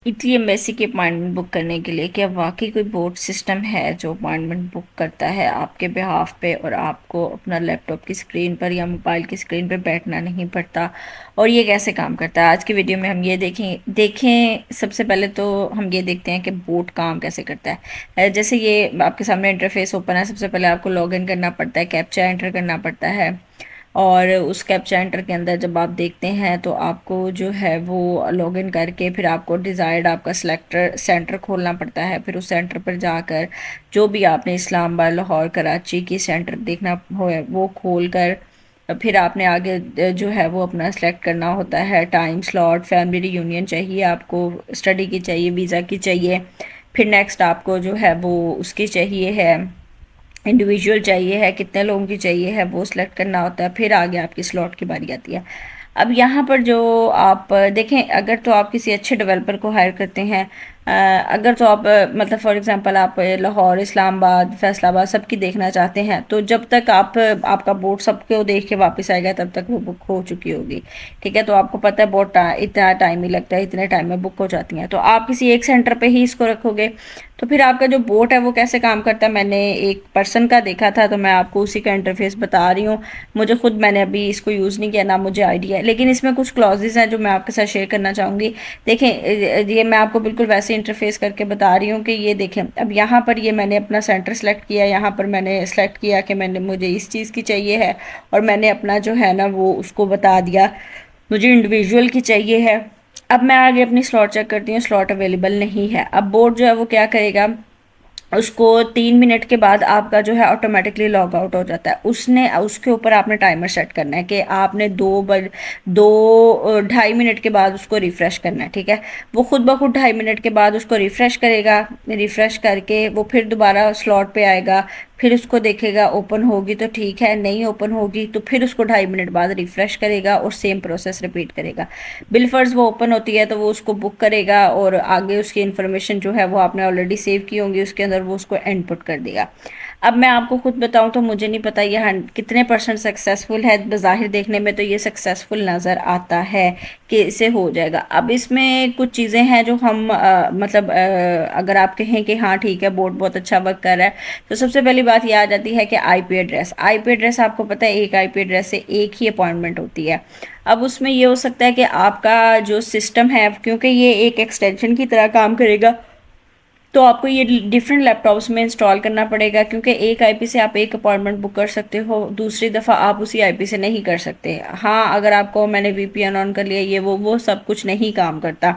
इतनी एम्बेसी की appointment book करने के लिए क्या वाकई कोई बोर्ड सिस्टम है जो अपॉइंटमेंट बुक करता है आपके बिहाफ पे और आपको अपना लैपटॉप की स्क्रीन पर या मोबाइल की स्क्रीन पर बैठना नहीं पड़ता। और ये कैसे काम करता है आज की वीडियो में हम ये देखें सबसे पहले तो हम ये देखते हैं कि बोर्ड काम कैसे करता है। जैसे ये आपके सामने इंटरफेस ओपन है, सबसे पहले आपको लॉग इन करना पड़ता है, कैप्चा एंटर करना पड़ता है। और उस कैप्चा एंटर के अंदर जब आप देखते हैं तो आपको जो है वो लॉगिन करके फिर आपको डिज़ायर्ड आपका सेलेक्टर सेंटर खोलना पड़ता है। फिर उस सेंटर पर जाकर जो भी आपने इस्लामाबाद, लाहौर, कराची की सेंटर देखना हो वो खोल कर फिर आपने आगे जो है वो अपना सेलेक्ट करना होता है। टाइम स्लॉट, फैमिली रियूनियन चाहिए आपको, स्टडी की चाहिए, वीज़ा की चाहिए, फिर नेक्स्ट आपको जो है वो उसकी चाहिए है, इंडिविजुअल चाहिए है, कितने लोगों की चाहिए है वो सिलेक्ट करना होता है। फिर आगे आपकी स्लॉट की बारी आती है। अब यहाँ पर जो आप देखें, अगर तो आप किसी अच्छे डेवलपर को हायर करते हैं, अगर तो आप मतलब फॉर एग्जांपल आप लाहौर, इस्लामाबाद, फैसलाबाद सबकी देखना चाहते हैं तो जब तक आप आपका बोर्ड सबको देख के वापस आएगा तब तक वो बुक हो चुकी होगी। ठीक है, तो आपको पता है बोर्ड इतना टाइम ही लगता है, इतने टाइम में बुक हो जाती हैं। तो आप किसी एक सेंटर पे ही इसको रखोगे तो फिर आपका जो बोट है वो कैसे काम करता है, मैंने एक पर्सन का देखा था तो मैं आपको उसी का इंटरफेस बता रही हूँ। मुझे खुद, मैंने अभी इसको यूज़ नहीं किया ना मुझे आइडिया है, लेकिन इसमें कुछ क्लॉजेज हैं जो मैं आपके साथ शेयर करना चाहूँगी। देखें, ये मैं आपको बिल्कुल वैसे इंटरफेस करके बता रही हूँ कि ये देखें, अब यहाँ पर ये मैंने अपना सेंटर सेलेक्ट किया, यहाँ पर मैंने सेलेक्ट किया कि मैंने मुझे इस चीज़ की चाहिए है और मैंने अपना जो है ना वो उसको बता दिया मुझे इंडिविजुअल की चाहिए है। अब मैं आगे अपनी स्लॉट चेक करती हूँ, स्लॉट अवेलेबल नहीं है। अब बोर्ड जो है वो क्या करेगा, उसको 3 मिनट के बाद आपका जो है ऑटोमेटिकली लॉग आउट हो जाता है। उसने उसके ऊपर आपने टाइमर सेट करना है कि आपने 2 ढाई मिनट के बाद उसको रिफ़्रेश करना है। ठीक है, वो खुद ब खुद 2.5 मिनट के बाद उसको रिफ़्रेश करेगा। रिफ़्रेश करके वो फिर दोबारा स्लॉट पे आएगा, फिर उसको देखेगा, ओपन होगी तो ठीक है, नहीं ओपन होगी तो फिर उसको 2.5 मिनट बाद रिफ़्रेश करेगा और सेम प्रोसेस रिपीट करेगा। बिलफर्स वो ओपन होती है तो वो उसको बुक करेगा और आगे उसकी इन्फॉर्मेशन जो है वो आपने ऑलरेडी सेव की होंगी उसके अंदर वो उसको इनपुट कर देगा। अब मैं आपको खुद बताऊं तो मुझे नहीं पता ये कितने परसेंट सक्सेसफुल है, बज़ाहिर देखने में तो ये सक्सेसफुल नज़र आता है कि इसे हो जाएगा। अब इसमें कुछ चीज़ें हैं जो हम मतलब अगर आप कहें कि हाँ ठीक है बोर्ड बहुत अच्छा वर्क कर रहा है तो सबसे पहली बात ये आ जाती है कि आईपी एड्रेस। आईपी एड्रेस आपको पता है, एक आईपी एड्रेस से एक ही अपॉइंटमेंट होती है। अब उसमें ये हो सकता है कि आपका जो सिस्टम है, क्योंकि ये एक एक्सटेंशन की तरह काम करेगा तो आपको ये डिफरेंट लैपटॉप्स में इंस्टॉल करना पड़ेगा, क्योंकि एक आईपी से आप एक अपॉइंटमेंट बुक कर सकते हो, दूसरी दफ़ा आप उसी आईपी से नहीं कर सकते। हाँ, अगर आपको मैंने वीपीएन ऑन कर लिया, ये वो सब कुछ नहीं काम करता।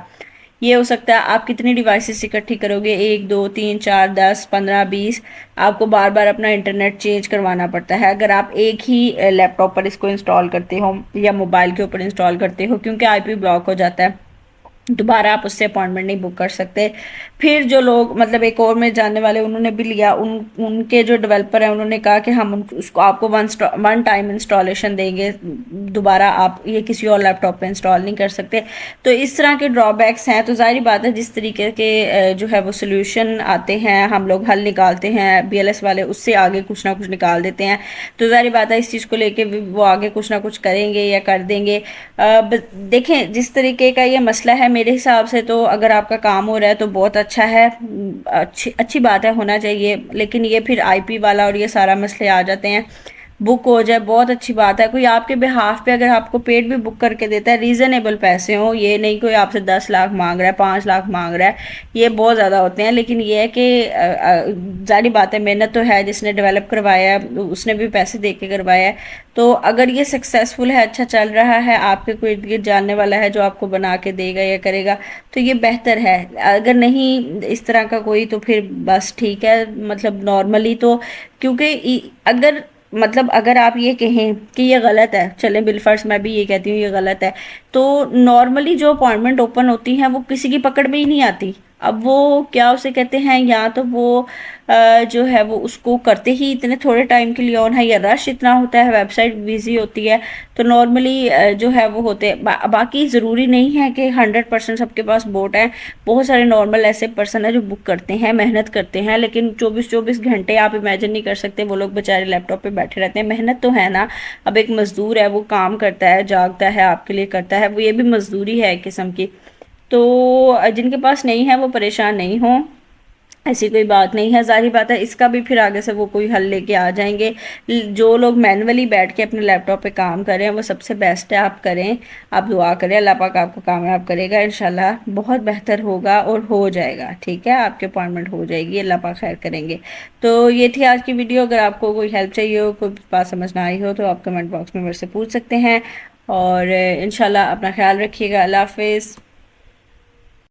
ये हो सकता है आप कितनी डिवाइसेस इकट्ठी करोगे, 1 2 3 4 10 15 20, आपको बार बार अपना इंटरनेट चेंज करवाना पड़ता है अगर आप एक ही लैपटॉप पर इसको इंस्टॉल करते हो या मोबाइल के ऊपर इंस्टॉल करते हो, क्योंकि आईपी ब्लॉक हो जाता है, दोबारा आप उससे अपॉइंटमेंट नहीं बुक कर सकते। फिर जो लोग मतलब एक और में जानने वाले उन्होंने भी लिया, उनके जो डेवलपर हैं उन्होंने कहा कि हम उसको आपको वन टाइम इंस्टॉलेशन देंगे, दोबारा आप ये किसी और लैपटॉप पे इंस्टॉल नहीं कर सकते। तो इस तरह के ड्रॉबैक्स हैं। तो जाहिर बात है जिस तरीके के जो है वो सोल्यूशन आते हैं, हम लोग हल निकालते हैं, बीएलएस वाले उससे आगे कुछ ना कुछ निकाल देते हैं। तो जाहिर बात है इस चीज़ को लेके वो आगे कुछ ना कुछ करेंगे या कर देंगे। देखें, जिस तरीके का ये मसला है मेरे हिसाब से तो अगर आपका काम हो रहा है तो बहुत अच्छा है, अच्छी अच्छी बात है, होना चाहिए। लेकिन ये फिर आईपी वाला और ये सारा मसले आ जाते हैं, बुक हो जाए बहुत अच्छी बात है। कोई आपके बिहाफ पे अगर आपको पेड भी बुक करके देता है, रीज़नेबल पैसे हो, ये नहीं कोई आपसे 10 लाख मांग रहा है, 5 लाख मांग रहा है, ये बहुत ज़्यादा होते हैं। लेकिन ये है कि जारी बात है, मेहनत तो है, जिसने डेवलप करवाया है उसने भी पैसे दे के करवाया है। तो अगर ये सक्सेसफुल है, अच्छा चल रहा है, आपके कोई इर्द गिर्द जानने वाला है जो आपको बना के देगा या करेगा तो ये बेहतर है। अगर नहीं इस तरह का कोई तो फिर बस ठीक है, मतलब नॉर्मली तो, क्योंकि अगर मतलब अगर आप ये कहें कि ये गलत है, चले बिलफर्स मैं भी ये कहती हूँ ये गलत है, तो नॉर्मली जो अपॉइंटमेंट ओपन होती हैं वो किसी की पकड़ में ही नहीं आती। अब वो क्या उसे कहते हैं, या तो वो जो है वो उसको करते ही इतने थोड़े टाइम के लिए ऑन है, या रश इतना होता है, वेबसाइट बिजी होती है। तो नॉर्मली जो है वो होते हैं बाकी ज़रूरी नहीं है कि 100% सबके पास बोट है। बहुत सारे नॉर्मल ऐसे पर्सन है जो बुक करते हैं, मेहनत करते हैं, लेकिन 24-24 घंटे आप इमेजिन नहीं कर सकते वो लोग बेचारे लैपटॉप पे बैठे रहते हैं। मेहनत तो है ना, अब एक मज़दूर है वो काम करता है, जागता है, आपके लिए करता है, वो ये भी मज़दूरी है एक किस्म की। तो जिनके पास नहीं है वो परेशान नहीं हों, ऐसी कोई बात नहीं है। ज़ाहिर बात है इसका भी फिर आगे से वो कोई हल लेके आ जाएंगे। जो लोग मैनुअली बैठ के अपने लैपटॉप पे काम कर रहे हैं वो सबसे बेस्ट है आप करें। आप दुआ करें, अल्लाह पाक आपको कामयाब करेगा, इंशाल्लाह बहुत बेहतर होगा और हो जाएगा। ठीक है, आपकी अपॉइंटमेंट हो जाएगी, अल्लाह पाक खैर करेंगे। तो ये थी आज की वीडियो। अगर आपको कोई हेल्प चाहिए हो, कोई बात समझ ना आई हो, तो आप कमेंट बॉक्स में मेरे से पूछ सकते हैं। और इंशाल्लाह अपना ख्याल रखिएगा। अल्लाह हाफिज़।